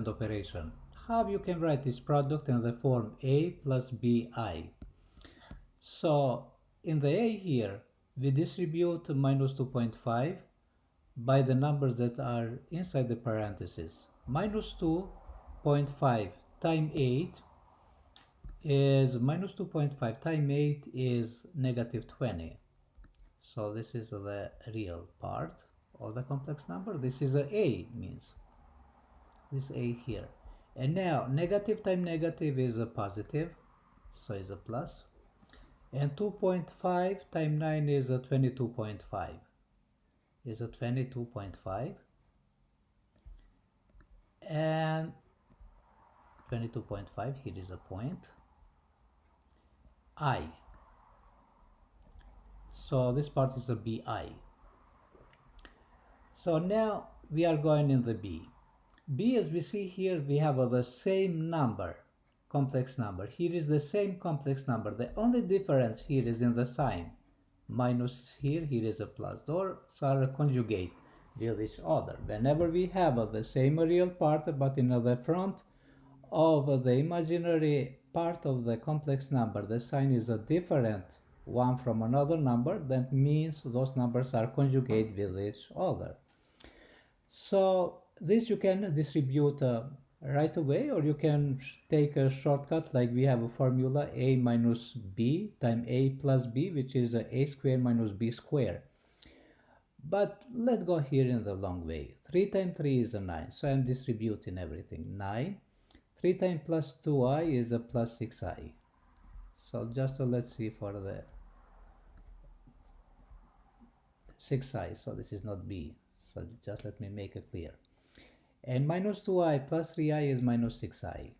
operation. How you can write this product in the form a plus bi. So in the a here, we distribute minus 2.5 by the numbers that are inside the parentheses. Minus 2.5 times 8 is minus 2.5 times 8 is negative 20. So this is the real part of the complex number. This is a means this a here. And now negative times negative is a positive, so it's a plus. And 2.5 times 9 is a 22.5. Is a 22.5. And 22.5, here is a point. I. So this part is a bi. So now we are going in the b. B, as we see here, we have the same number, complex number. Here is the same complex number. The only difference here is in the sign. Minus here is a plus. Those are conjugate with each other. Whenever we have the same real part, but in the front of the imaginary part of the complex number, the sign is a different one from another number, that means those numbers are conjugate with each other. So this you can distribute right away, or you can take a shortcut, like we have a formula a minus b times a plus b, which is a squared minus b squared. But let's go here in the long way. 3 times 3 is a 9, so I'm distributing everything. 9. 3 times plus 2i is a plus 6i. So just let's see for the 6i, so this is not b. So just let me make it clear. And minus 2i plus 3i is minus 6i.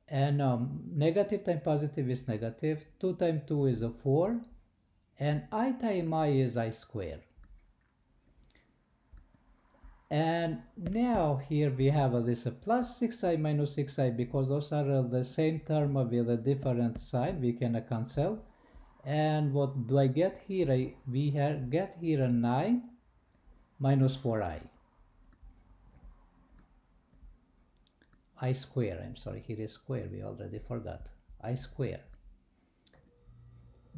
And negative times positive is negative. 2 times 2 is a 4. And I times I is I squared. And now here we have this plus 6i minus 6i, because those are the same term with a different sign. We can cancel. And what do I get here? We get here a 9 minus 4i. I square, I'm sorry, here is square, we already forgot. I square.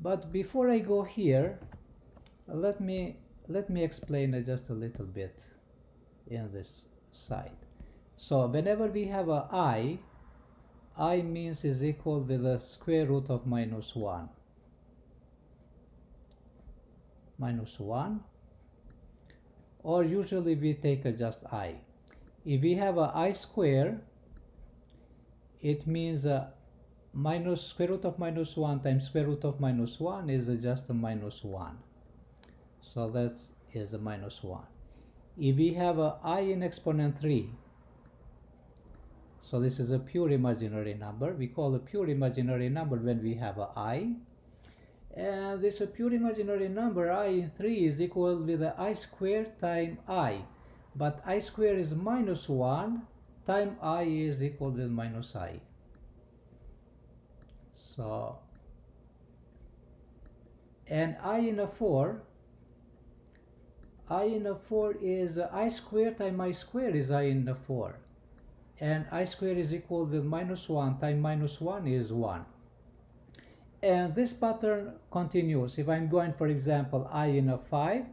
But before I go here, let me explain just a little bit in this side. So whenever we have a I means is equal with the square root of minus 1. Minus 1, or usually we take just I. If we have a I square, it means minus square root of minus 1 times square root of minus 1 is just a minus 1. So that is a minus 1. If we have a I in exponent 3, so this is a pure imaginary number. We call a pure imaginary number when we have a I. And this pure imaginary number I in 3 is equal with the I squared times I. But I squared is minus 1 times I is equal with minus I. So, and I in a 4 is I squared times I squared is I in a 4. And I squared is equal with minus 1 times minus 1 is 1. And this pattern continues. If I'm going, for example, I in a 5,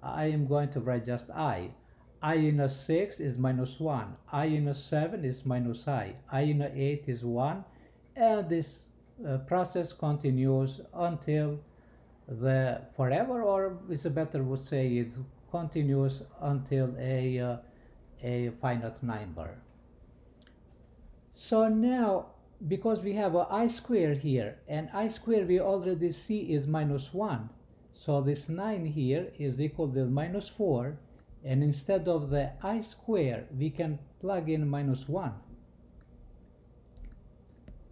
I am going to write just I. I in a 6 is minus 1. I in a 7 is minus I. I in a 8 is 1. And this process continues until the forever, or it's a better would say it continues until a finite number. So now, because we have a I square here, and I square we already see is minus 1. So this 9 here is equal with minus 4. And instead of the I square, we can plug in minus 1.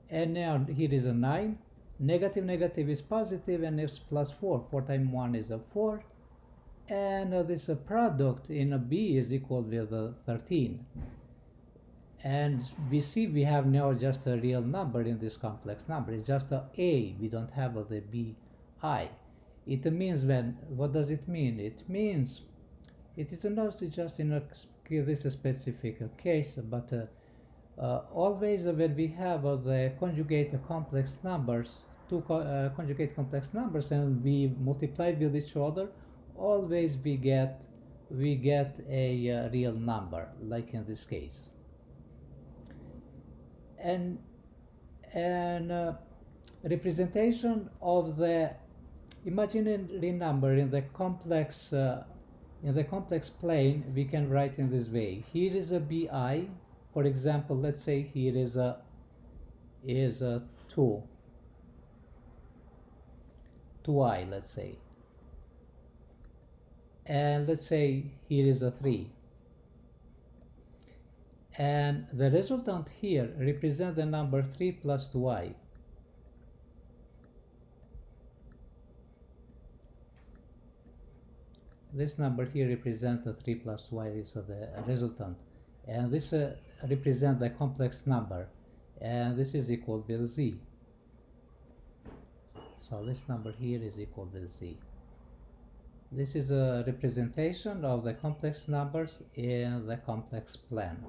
And now here is a 9. Negative negative is positive, and it's plus 4. 4 times 1 is a 4. And this product in a b is equal with 13. And we see we have now just a real number in this complex number. It's just a we don't have the bi. It means what does it mean? It means It is not just in this specific case, but always when we have the conjugate complex numbers, two conjugate complex numbers, and we multiply with each other, always we get a real number, like in this case. And representation of the imaginary number in the complex plane we can write in this way. Here is a bi. For example, let's say here is a 2i, let's say, and let's say here is a 3, and the resultant here represents the number 3 plus 2i. This number here represents the 3 plus 2i. This is the resultant, and this represents the complex number, and this is equal with z. So this number here is equal with z. This is a representation of the complex numbers in the complex plane.